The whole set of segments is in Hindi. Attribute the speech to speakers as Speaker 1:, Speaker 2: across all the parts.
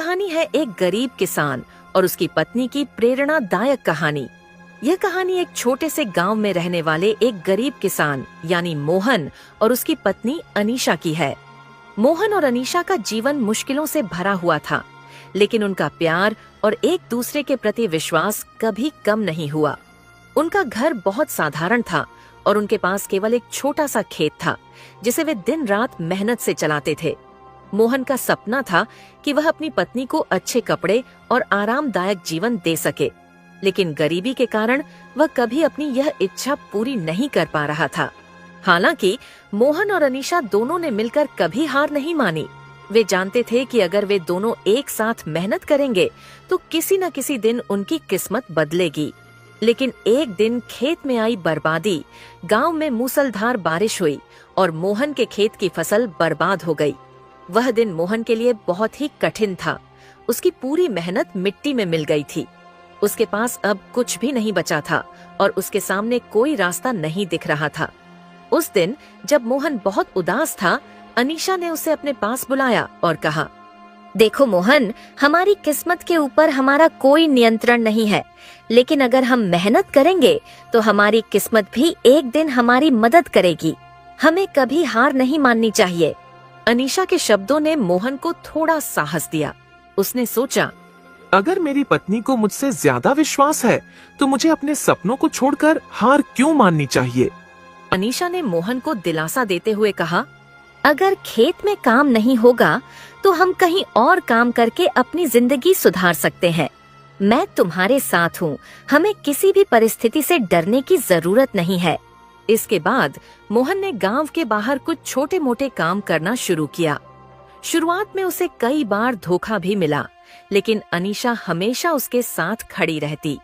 Speaker 1: कहानी है एक गरीब किसान और उसकी पत्नी की प्रेरणादायक कहानी। यह कहानी एक छोटे से गांव में रहने वाले एक गरीब किसान यानी मोहन और उसकी पत्नी अनीशा की है। मोहन और अनीशा का जीवन मुश्किलों से भरा हुआ था, लेकिन उनका प्यार और एक दूसरे के प्रति विश्वास कभी कम नहीं हुआ। उनका घर बहुत साधारण था और उनके पास केवल एक छोटा सा खेत था जिसे वे दिन रात मेहनत से चलाते थे। मोहन का सपना था कि वह अपनी पत्नी को अच्छे कपड़े और आरामदायक जीवन दे सके, लेकिन गरीबी के कारण वह कभी अपनी यह इच्छा पूरी नहीं कर पा रहा था। हालांकि मोहन और अनीशा दोनों ने मिलकर कभी हार नहीं मानी। वे जानते थे कि अगर वे दोनों एक साथ मेहनत करेंगे तो किसी न किसी दिन उनकी किस्मत बदलेगी। लेकिन एक दिन खेत में आई बर्बादी, गांव में मूसलधार बारिश हुई और मोहन के खेत की फसल बर्बाद हो गई। वह दिन मोहन के लिए बहुत ही कठिन था। उसकी पूरी मेहनत मिट्टी में मिल गई थी। उसके पास अब कुछ भी नहीं बचा था और उसके सामने कोई रास्ता नहीं दिख रहा था। उस दिन जब मोहन बहुत उदास था, अनीशा ने उसे अपने पास बुलाया और कहा,
Speaker 2: देखो मोहन, हमारी किस्मत के ऊपर हमारा कोई नियंत्रण नहीं है, लेकिन अगर हम मेहनत करेंगे तो हमारी किस्मत भी एक दिन हमारी मदद करेगी। हमें कभी हार नहीं माननी चाहिए।
Speaker 1: अनीशा के शब्दों ने मोहन को थोड़ा साहस दिया। उसने सोचा,
Speaker 3: अगर मेरी पत्नी को मुझसे ज्यादा विश्वास है तो मुझे अपने सपनों को छोड़कर हार क्यों माननी चाहिए।
Speaker 1: अनीशा ने मोहन को दिलासा देते हुए कहा,
Speaker 2: अगर खेत में काम नहीं होगा तो हम कहीं और काम करके अपनी जिंदगी सुधार सकते हैं। मैं तुम्हारे साथ हूँ। हमें किसी भी परिस्थिति से डरने की जरूरत नहीं है।
Speaker 1: इसके बाद मोहन ने गांव के बाहर कुछ छोटे मोटे काम करना शुरू किया। शुरुआत में उसे कई बार धोखा भी मिला, लेकिन अनीशा हमेशा उसके साथ खड़ी रहती।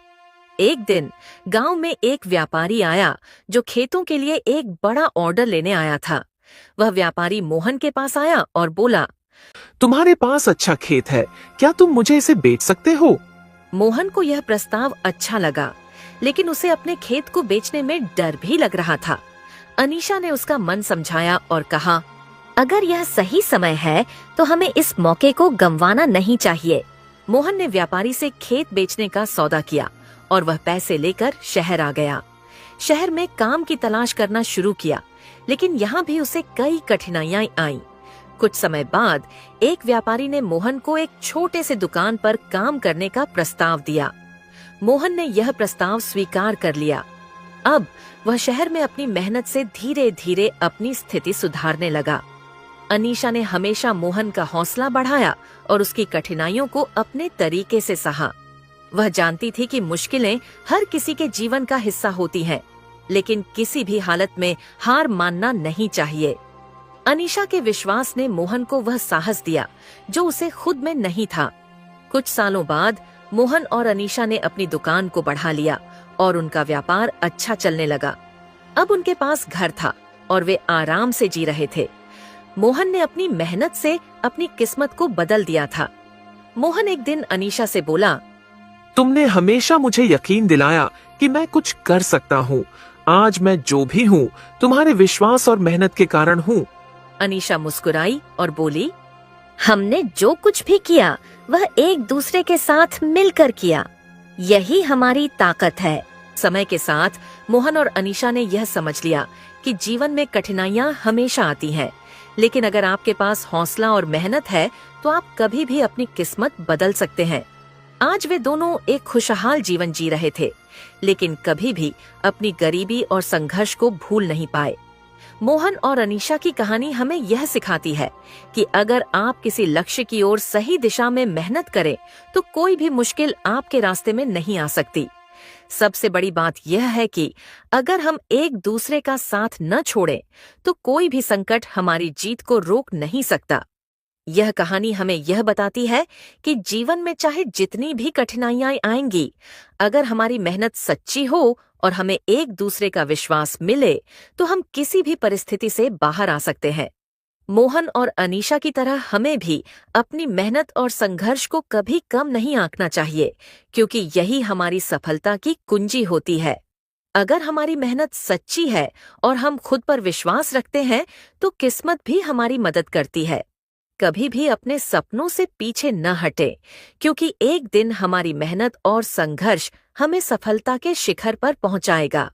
Speaker 1: एक दिन गांव में एक व्यापारी आया जो खेतों के लिए एक बड़ा ऑर्डर लेने आया था। वह व्यापारी मोहन के पास आया और बोला,
Speaker 3: तुम्हारे पास अच्छा खेत है, क्या तुम मुझे इसे बेच सकते हो।
Speaker 1: मोहन को यह प्रस्ताव अच्छा लगा, लेकिन उसे अपने खेत को बेचने में डर भी लग रहा था। अनीशा ने उसका मन समझाया और कहा,
Speaker 2: अगर यह सही समय है तो हमें इस मौके को गंवाना नहीं चाहिए।
Speaker 1: मोहन ने व्यापारी से खेत बेचने का सौदा किया और वह पैसे लेकर शहर आ गया। शहर में काम की तलाश करना शुरू किया, लेकिन यहाँ भी उसे कई कठिनाइयां आईं। कुछ समय बाद एक व्यापारी ने मोहन को एक छोटे से दुकान पर काम करने का प्रस्ताव दिया। मोहन ने यह प्रस्ताव स्वीकार कर लिया। अब वह शहर में अपनी मेहनत से धीरे धीरे अपनी स्थिति सुधारने लगा। अनीशा ने हमेशा मोहन का हौसला बढ़ाया और उसकी कठिनाइयों को अपने तरीके से सहा। वह जानती थी कि मुश्किलें हर किसी के जीवन का हिस्सा होती हैं, लेकिन किसी भी हालत में हार मानना नहीं चाहिए। अनीशा के विश्वास ने मोहन को वह साहस दिया जो उसे खुद में नहीं था। कुछ सालों बाद मोहन और अनीशा ने अपनी दुकान को बढ़ा लिया और उनका व्यापार अच्छा चलने लगा। अब उनके पास घर था और वे आराम से जी रहे थे। मोहन ने अपनी मेहनत से अपनी किस्मत को बदल दिया था। मोहन एक दिन अनीशा से बोला,
Speaker 3: तुमने हमेशा मुझे यकीन दिलाया कि मैं कुछ कर सकता हूँ। आज मैं जो भी हूँ तुम्हारे विश्वास और मेहनत के कारण हूँ।
Speaker 1: अनीशा मुस्कुराई और बोली,
Speaker 2: हमने जो कुछ भी किया वह एक दूसरे के साथ मिलकर किया। यही हमारी ताकत है।
Speaker 1: समय के साथ मोहन और अनीशा ने यह समझ लिया कि जीवन में कठिनाइयां हमेशा आती हैं, लेकिन अगर आपके पास हौसला और मेहनत है तो आप कभी भी अपनी किस्मत बदल सकते हैं। आज वे दोनों एक खुशहाल जीवन जी रहे थे, लेकिन कभी भी अपनी गरीबी और संघर्ष को भूल नहीं पाए। मोहन और अनीशा की कहानी हमें यह सिखाती है कि अगर आप किसी लक्ष्य की ओर सही दिशा में मेहनत करें तो कोई भी मुश्किल आपके रास्ते में नहीं आ सकती। सबसे बड़ी बात यह है कि अगर हम एक दूसरे का साथ न छोड़ें तो कोई भी संकट हमारी जीत को रोक नहीं सकता। यह कहानी हमें यह बताती है कि जीवन में चाहे जितनी भी कठिनाइयां आएंगी, अगर हमारी मेहनत सच्ची हो और हमें एक दूसरे का विश्वास मिले तो हम किसी भी परिस्थिति से बाहर आ सकते हैं। मोहन और अनीशा की तरह हमें भी अपनी मेहनत और संघर्ष को कभी कम नहीं आंकना चाहिए, क्योंकि यही हमारी सफलता की कुंजी होती है। अगर हमारी मेहनत सच्ची है और हम खुद पर विश्वास रखते हैं तो किस्मत भी हमारी मदद करती है। कभी भी अपने सपनों से पीछे न हटें, क्योंकि एक दिन हमारी मेहनत और संघर्ष हमें सफलता के शिखर पर पहुंचाएगा।